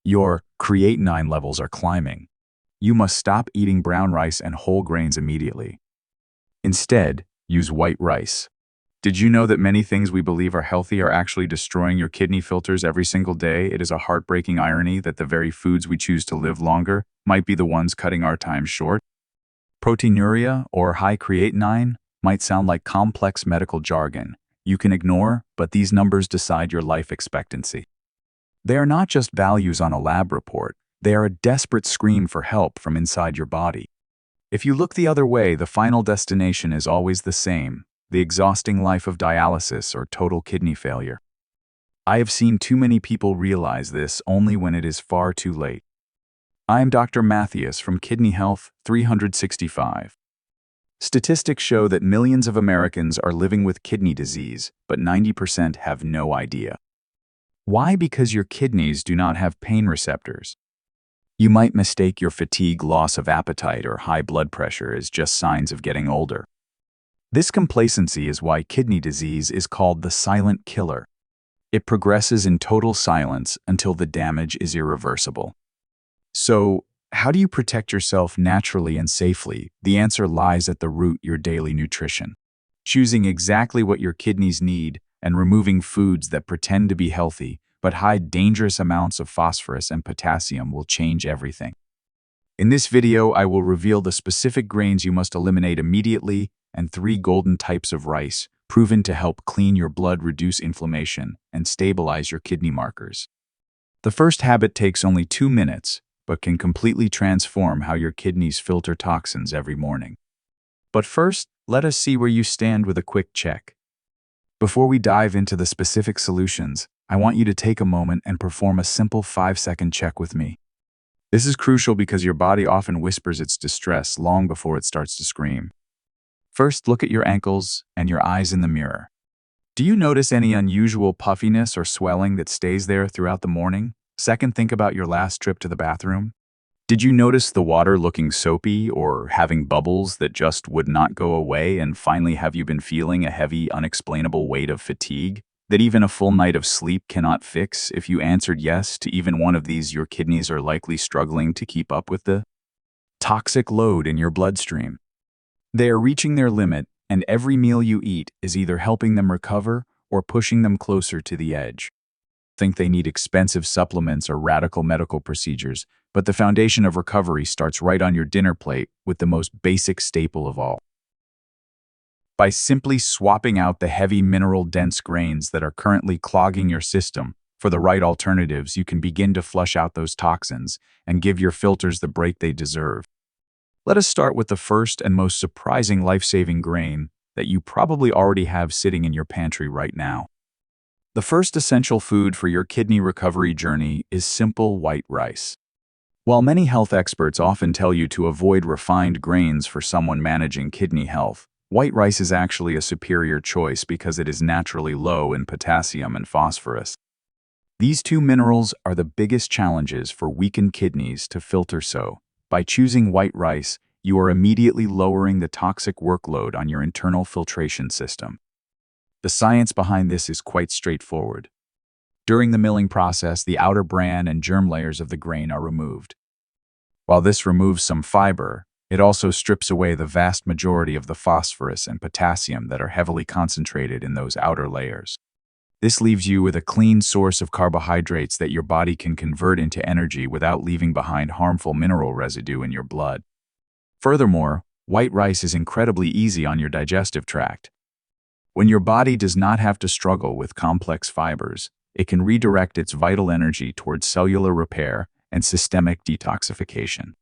Your creatinine levels are climbing. You must stop eating brown rice and whole grains immediately. Instead, use white rice. Did you know that many things we believe are healthy are actually destroying your kidney filters every single day? It is a heartbreaking irony that the very foods we choose to live longer might be the ones cutting our time short. Proteinuria, or high creatinine, might sound like complex medical jargon you can ignore, but these numbers decide your life expectancy. They are not just values on a lab report, they are a desperate scream for help from inside your body. If you look the other way, the final destination is always the same: the exhausting life of dialysis or total kidney failure. I have seen too many people realize this only when it is far too late. I am Dr. Mattheus from Kidney Health 365. Statistics show that millions of Americans are living with kidney disease, but 90% have no idea. Why? Because your kidneys do not have pain receptors. You might mistake your fatigue, loss of appetite, or high blood pressure as just signs of getting older. This complacency is why kidney disease is called the silent killer. It progresses in total silence until the damage is irreversible. So, how do you protect yourself naturally and safely? The answer lies at the root: your daily nutrition. Choosing exactly what your kidneys need and removing foods that pretend to be healthy but hide dangerous amounts of phosphorus and potassium will change everything. In this video, I will reveal the specific grains you must eliminate immediately and 3 golden types of rice proven to help clean your blood, reduce inflammation, and stabilize your kidney markers. The first habit takes only 2 minutes, but can completely transform how your kidneys filter toxins every morning. But first, let us see where you stand with a quick check. Before we dive into the specific solutions, I want you to take a moment and perform a simple 5-second check with me. This is crucial because your body often whispers its distress long before it starts to scream. First, look at your ankles and your eyes in the mirror. Do you notice any unusual puffiness or swelling that stays there throughout the morning? Second, think about your last trip to the bathroom. Did you notice the water looking soapy or having bubbles that just would not go away? And finally, have you been feeling a heavy, unexplainable weight of fatigue that even a full night of sleep cannot fix? If you answered yes to even one of these, your kidneys are likely struggling to keep up with the toxic load in your bloodstream. They are reaching their limit, and every meal you eat is either helping them recover or pushing them closer to the edge. Think they need expensive supplements or radical medical procedures, but the foundation of recovery starts right on your dinner plate with the most basic staple of all. By simply swapping out the heavy mineral-dense grains that are currently clogging your system for the right alternatives, you can begin to flush out those toxins and give your filters the break they deserve. Let us start with the first and most surprising life-saving grain that you probably already have sitting in your pantry right now. The first essential food for your kidney recovery journey is simple white rice. While many health experts often tell you to avoid refined grains for someone managing kidney health, white rice is actually a superior choice because it is naturally low in potassium and phosphorus. These 2 minerals are the biggest challenges for weakened kidneys to filter, so by choosing white rice, you are immediately lowering the toxic workload on your internal filtration system. The science behind this is quite straightforward. During the milling process, the outer bran and germ layers of the grain are removed. While this removes some fiber, it also strips away the vast majority of the phosphorus and potassium that are heavily concentrated in those outer layers. This leaves you with a clean source of carbohydrates that your body can convert into energy without leaving behind harmful mineral residue in your blood. Furthermore, white rice is incredibly easy on your digestive tract. When your body does not have to struggle with complex fibers, it can redirect its vital energy towards cellular repair and systemic detoxification.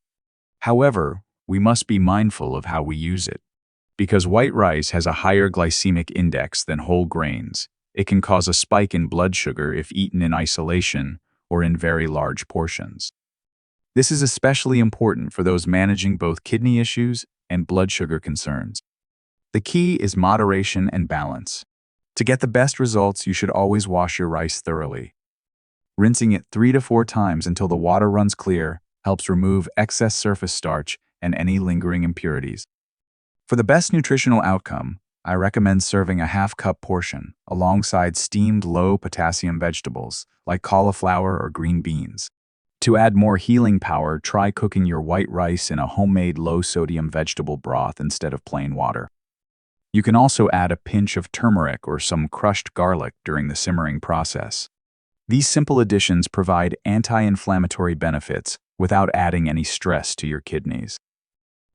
However, we must be mindful of how we use it. Because white rice has a higher glycemic index than whole grains, it can cause a spike in blood sugar if eaten in isolation or in very large portions. This is especially important for those managing both kidney issues and blood sugar concerns. The key is moderation and balance. To get the best results, you should always wash your rice thoroughly. Rinsing it 3 to 4 times until the water runs clear helps remove excess surface starch and any lingering impurities. For the best nutritional outcome, I recommend serving a half-cup portion alongside steamed low-potassium vegetables like cauliflower or green beans. To add more healing power, try cooking your white rice in a homemade low-sodium vegetable broth instead of plain water. You can also add a pinch of turmeric or some crushed garlic during the simmering process. These simple additions provide anti-inflammatory benefits without adding any stress to your kidneys.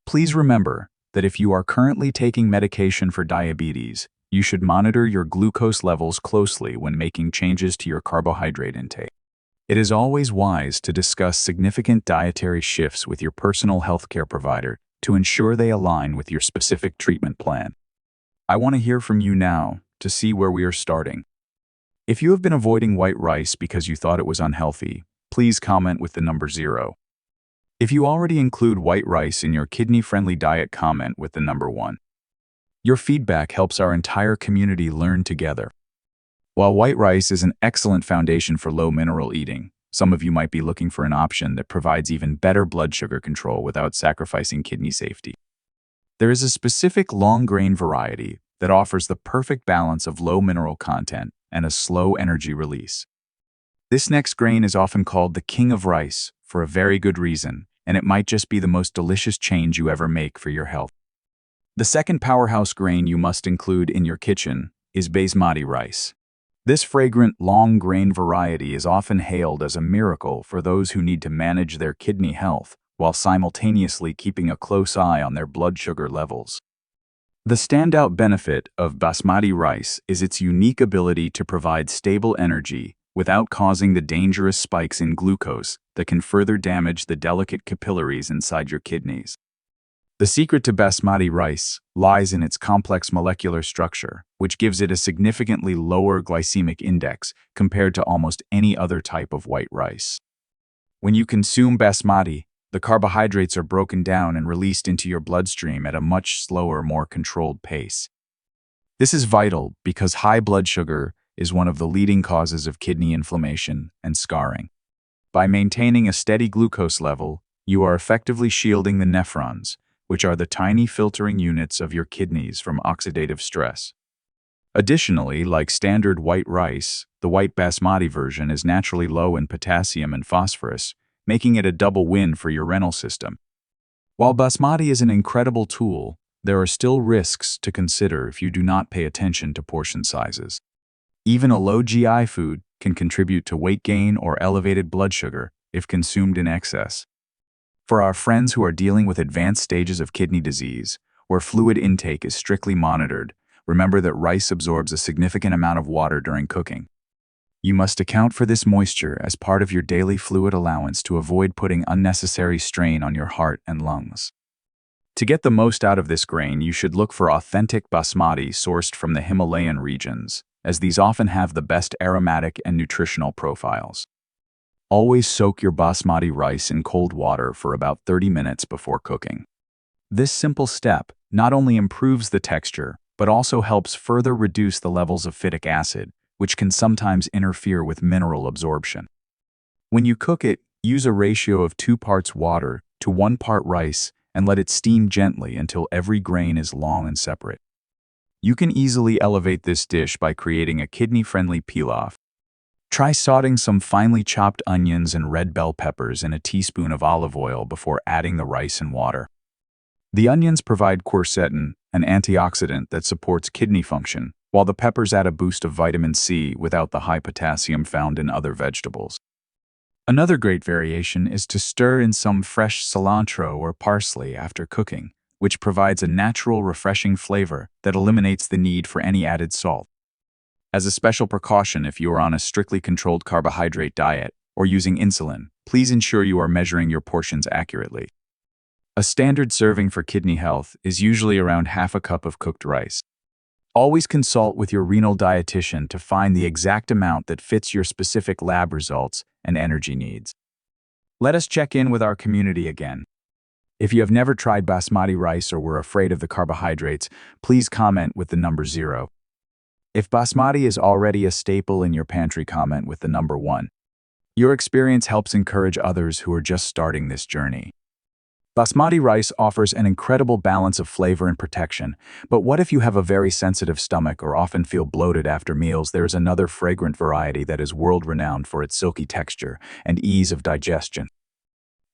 Please remember that if you are currently taking medication for diabetes, you should monitor your glucose levels closely when making changes to your carbohydrate intake. It is always wise to discuss significant dietary shifts with your personal healthcare provider to ensure they align with your specific treatment plan. I want to hear from you now to see where we are starting. If you have been avoiding white rice because you thought it was unhealthy, please comment with the number 0. If you already include white rice in your kidney-friendly diet, comment with the number 1. Your feedback helps our entire community learn together. While white rice is an excellent foundation for low-mineral eating, some of you might be looking for an option that provides even better blood sugar control without sacrificing kidney safety. There is a specific long-grain variety that offers the perfect balance of low mineral content and a slow energy release. This next grain is often called the king of rice for a very good reason, and it might just be the most delicious change you ever make for your health. The second powerhouse grain you must include in your kitchen is basmati rice. This fragrant, long-grain variety is often hailed as a miracle for those who need to manage their kidney health while simultaneously keeping a close eye on their blood sugar levels. The standout benefit of basmati rice is its unique ability to provide stable energy without causing the dangerous spikes in glucose that can further damage the delicate capillaries inside your kidneys. The secret to basmati rice lies in its complex molecular structure, which gives it a significantly lower glycemic index compared to almost any other type of white rice. When you consume basmati, the carbohydrates are broken down and released into your bloodstream at a much slower, more controlled pace. This is vital because high blood sugar is one of the leading causes of kidney inflammation and scarring. By maintaining a steady glucose level, you are effectively shielding the nephrons, which are the tiny filtering units of your kidneys, from oxidative stress. Additionally, like standard white rice, the white basmati version is naturally low in potassium and phosphorus, making it a double win for your renal system. While basmati is an incredible tool, there are still risks to consider if you do not pay attention to portion sizes. Even a low GI food can contribute to weight gain or elevated blood sugar if consumed in excess. For our friends who are dealing with advanced stages of kidney disease, where fluid intake is strictly monitored, remember that rice absorbs a significant amount of water during cooking. You must account for this moisture as part of your daily fluid allowance to avoid putting unnecessary strain on your heart and lungs. To get the most out of this grain, you should look for authentic basmati sourced from the Himalayan regions, as these often have the best aromatic and nutritional profiles. Always soak your basmati rice in cold water for about 30 minutes before cooking. This simple step not only improves the texture, but also helps further reduce the levels of phytic acid, which can sometimes interfere with mineral absorption. When you cook it, use a ratio of 2 parts water to 1 part rice and let it steam gently until every grain is long and separate. You can easily elevate this dish by creating a kidney-friendly pilaf. Try sauteing some finely chopped onions and red bell peppers in a teaspoon of olive oil before adding the rice and water. The onions provide quercetin, an antioxidant that supports kidney function, while the peppers add a boost of vitamin C without the high potassium found in other vegetables. Another great variation is to stir in some fresh cilantro or parsley after cooking, which provides a natural, refreshing flavor that eliminates the need for any added salt. As a special precaution, if you are on a strictly controlled carbohydrate diet or using insulin, please ensure you are measuring your portions accurately. A standard serving for kidney health is usually around half a cup of cooked rice. Always consult with your renal dietitian to find the exact amount that fits your specific lab results and energy needs. Let us check in with our community again. If you have never tried basmati rice or were afraid of the carbohydrates, please comment with the number 0. If basmati is already a staple in your pantry, comment with the number 1. Your experience helps encourage others who are just starting this journey. Basmati rice offers an incredible balance of flavor and protection, but what if you have a very sensitive stomach or often feel bloated after meals? There is another fragrant variety that is world-renowned for its silky texture and ease of digestion.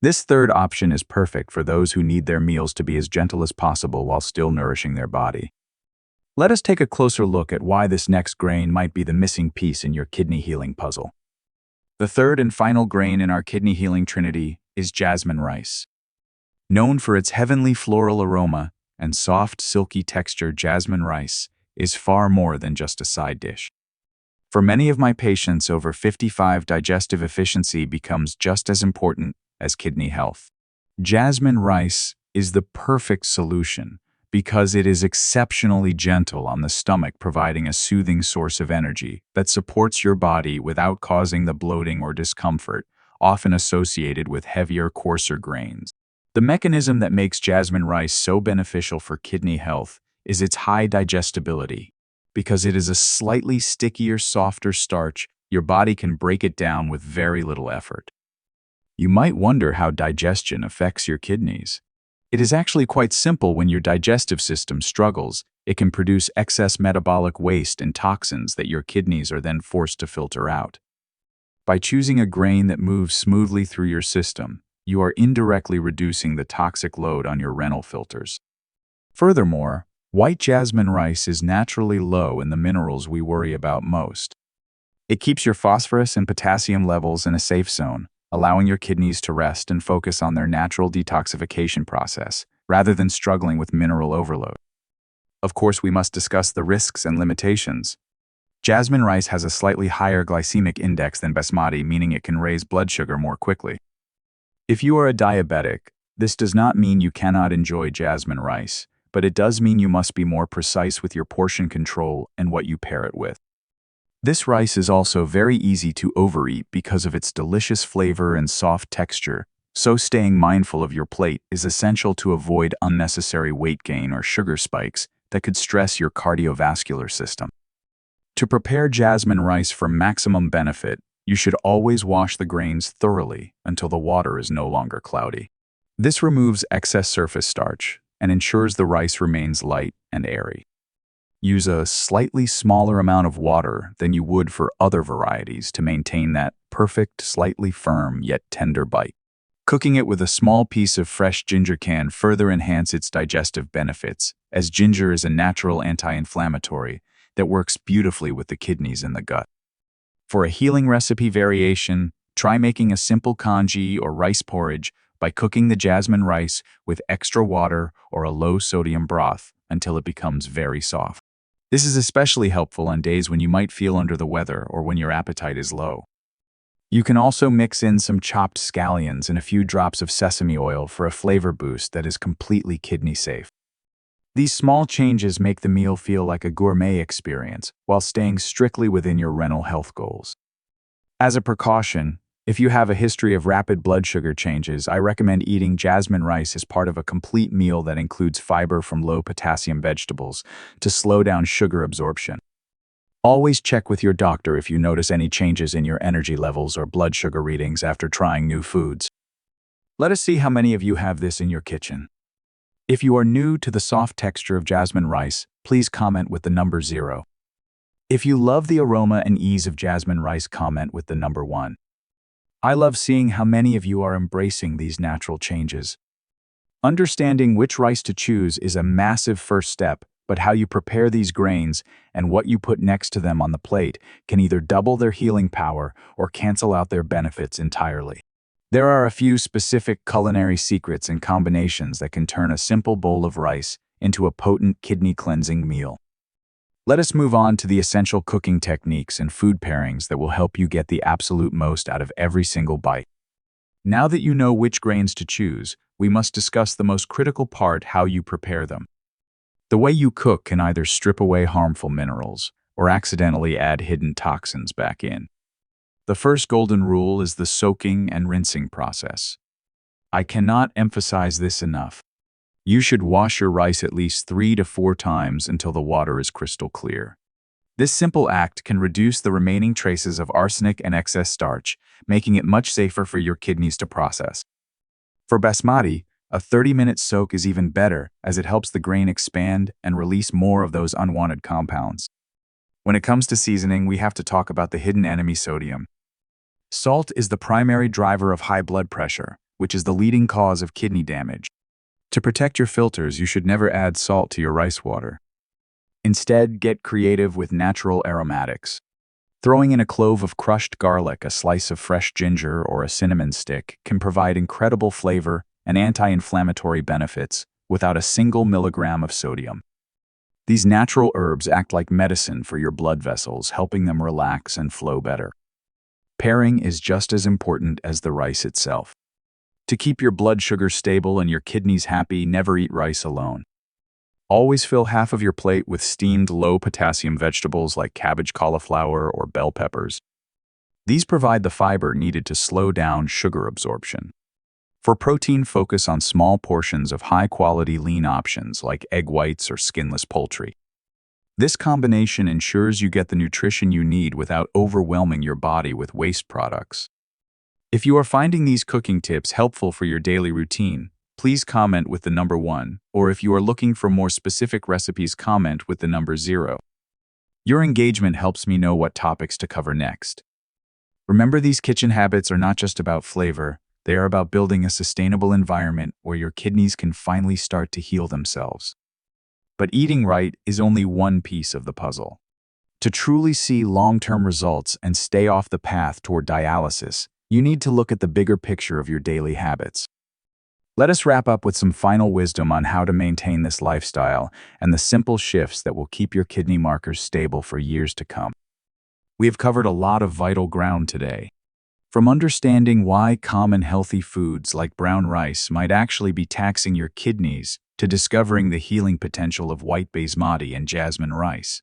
This third option is perfect for those who need their meals to be as gentle as possible while still nourishing their body. Let us take a closer look at why this next grain might be the missing piece in your kidney healing puzzle. The third and final grain in our kidney healing trinity is jasmine rice. Known for its heavenly floral aroma and soft, silky texture, jasmine rice is far more than just a side dish. For many of my patients over 55, digestive efficiency becomes just as important as kidney health. Jasmine rice is the perfect solution because it is exceptionally gentle on the stomach, providing a soothing source of energy that supports your body without causing the bloating or discomfort often associated with heavier, coarser grains. The mechanism that makes jasmine rice so beneficial for kidney health is its high digestibility. Because it is a slightly stickier, softer starch, your body can break it down with very little effort. You might wonder how digestion affects your kidneys. It is actually quite simple. When your digestive system struggles, it can produce excess metabolic waste and toxins that your kidneys are then forced to filter out. By choosing a grain that moves smoothly through your system, you are indirectly reducing the toxic load on your renal filters. Furthermore, white jasmine rice is naturally low in the minerals we worry about most. It keeps your phosphorus and potassium levels in a safe zone, allowing your kidneys to rest and focus on their natural detoxification process, rather than struggling with mineral overload. Of course, we must discuss the risks and limitations. Jasmine rice has a slightly higher glycemic index than basmati, meaning it can raise blood sugar more quickly. If you are a diabetic, this does not mean you cannot enjoy jasmine rice, but it does mean you must be more precise with your portion control and what you pair it with. This rice is also very easy to overeat because of its delicious flavor and soft texture, so staying mindful of your plate is essential to avoid unnecessary weight gain or sugar spikes that could stress your cardiovascular system. To prepare jasmine rice for maximum benefit, you should always wash the grains thoroughly until the water is no longer cloudy. This removes excess surface starch and ensures the rice remains light and airy. Use a slightly smaller amount of water than you would for other varieties to maintain that perfect, slightly firm yet tender bite. Cooking it with a small piece of fresh ginger can further enhance its digestive benefits, as ginger is a natural anti-inflammatory that works beautifully with the kidneys and the gut. For a healing recipe variation, try making a simple congee or rice porridge by cooking the jasmine rice with extra water or a low-sodium broth until it becomes very soft. This is especially helpful on days when you might feel under the weather or when your appetite is low. You can also mix in some chopped scallions and a few drops of sesame oil for a flavor boost that is completely kidney safe. These small changes make the meal feel like a gourmet experience while staying strictly within your renal health goals. As a precaution, if you have a history of rapid blood sugar changes, I recommend eating jasmine rice as part of a complete meal that includes fiber from low-potassium vegetables to slow down sugar absorption. Always check with your doctor if you notice any changes in your energy levels or blood sugar readings after trying new foods. Let us see how many of you have this in your kitchen. If you are new to the soft texture of jasmine rice, please comment with the number 0. If you love the aroma and ease of jasmine rice, comment with the number 1. I love seeing how many of you are embracing these natural changes. Understanding which rice to choose is a massive first step, but how you prepare these grains and what you put next to them on the plate can either double their healing power or cancel out their benefits entirely. There are a few specific culinary secrets and combinations that can turn a simple bowl of rice into a potent kidney-cleansing meal. Let us move on to the essential cooking techniques and food pairings that will help you get the absolute most out of every single bite. Now that you know which grains to choose, we must discuss the most critical part: how you prepare them. The way you cook can either strip away harmful minerals or accidentally add hidden toxins back in. The first golden rule is the soaking and rinsing process. I cannot emphasize this enough. You should wash your rice at least 3 to 4 times until the water is crystal clear. This simple act can reduce the remaining traces of arsenic and excess starch, making it much safer for your kidneys to process. For basmati, A 30-minute soak is even better as it helps the grain expand and release more of those unwanted compounds. When it comes to seasoning, we have to talk about the hidden enemy, sodium. Salt is the primary driver of high blood pressure, which is the leading cause of kidney damage. To protect your filters, you should never add salt to your rice water. Instead, get creative with natural aromatics. Throwing in a clove of crushed garlic, a slice of fresh ginger, or a cinnamon stick can provide incredible flavor and anti-inflammatory benefits without a single milligram of sodium. These natural herbs act like medicine for your blood vessels, helping them relax and flow better. Pairing is just as important as the rice itself. To keep your blood sugar stable and your kidneys happy, never eat rice alone. Always fill half of your plate with steamed low-potassium vegetables like cabbage, cauliflower, or bell peppers. These provide the fiber needed to slow down sugar absorption. For protein, focus on small portions of high-quality lean options like egg whites or skinless poultry. This combination ensures you get the nutrition you need without overwhelming your body with waste products. If you are finding these cooking tips helpful for your daily routine, please comment with the number 1, or if you are looking for more specific recipes, comment with the number 0. Your engagement helps me know what topics to cover next. Remember, these kitchen habits are not just about flavor, they are about building a sustainable environment where your kidneys can finally start to heal themselves. But eating right is only one piece of the puzzle. To truly see long-term results and stay off the path toward dialysis, you need to look at the bigger picture of your daily habits. Let us wrap up with some final wisdom on how to maintain this lifestyle and the simple shifts that will keep your kidney markers stable for years to come. We have covered a lot of vital ground today. From understanding why common healthy foods like brown rice might actually be taxing your kidneys to discovering the healing potential of white basmati and jasmine rice.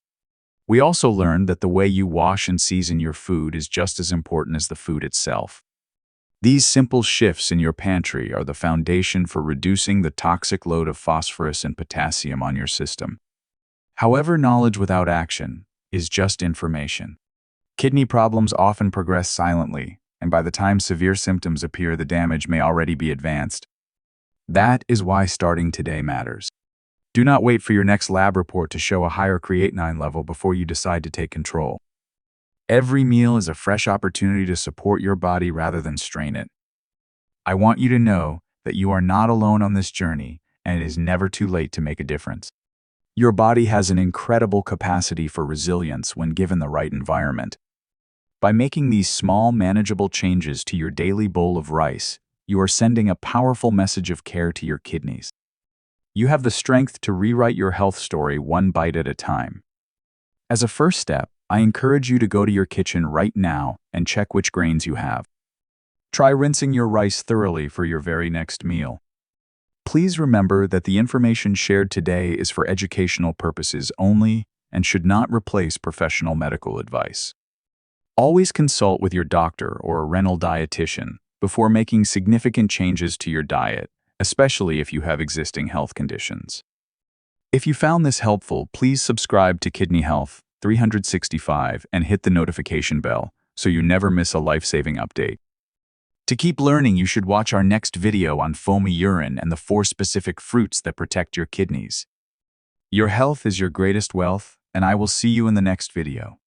We also learned that the way you wash and season your food is just as important as the food itself. These simple shifts in your pantry are the foundation for reducing the toxic load of phosphorus and potassium on your system. However, knowledge without action is just information. Kidney problems often progress silently, and by the time severe symptoms appear, the damage may already be advanced. That is why starting today matters. Do not wait for your next lab report to show a higher creatinine level before you decide to take control. Every meal is a fresh opportunity to support your body rather than strain it. I want you to know that you are not alone on this journey, and it is never too late to make a difference. Your body has an incredible capacity for resilience when given the right environment. By making these small, manageable changes to your daily bowl of rice, you are sending a powerful message of care to your kidneys. You have the strength to rewrite your health story one bite at a time. As a first step, I encourage you to go to your kitchen right now and check which grains you have. Try rinsing your rice thoroughly for your very next meal. Please remember that the information shared today is for educational purposes only and should not replace professional medical advice. Always consult with your doctor or a renal dietitian before making significant changes to your diet, especially if you have existing health conditions. If you found this helpful, please subscribe to Kidney Health 365 and hit the notification bell so you never miss a life-saving update. To keep learning, you should watch our next video on foamy urine and the 4 specific fruits that protect your kidneys. Your health is your greatest wealth, and I will see you in the next video.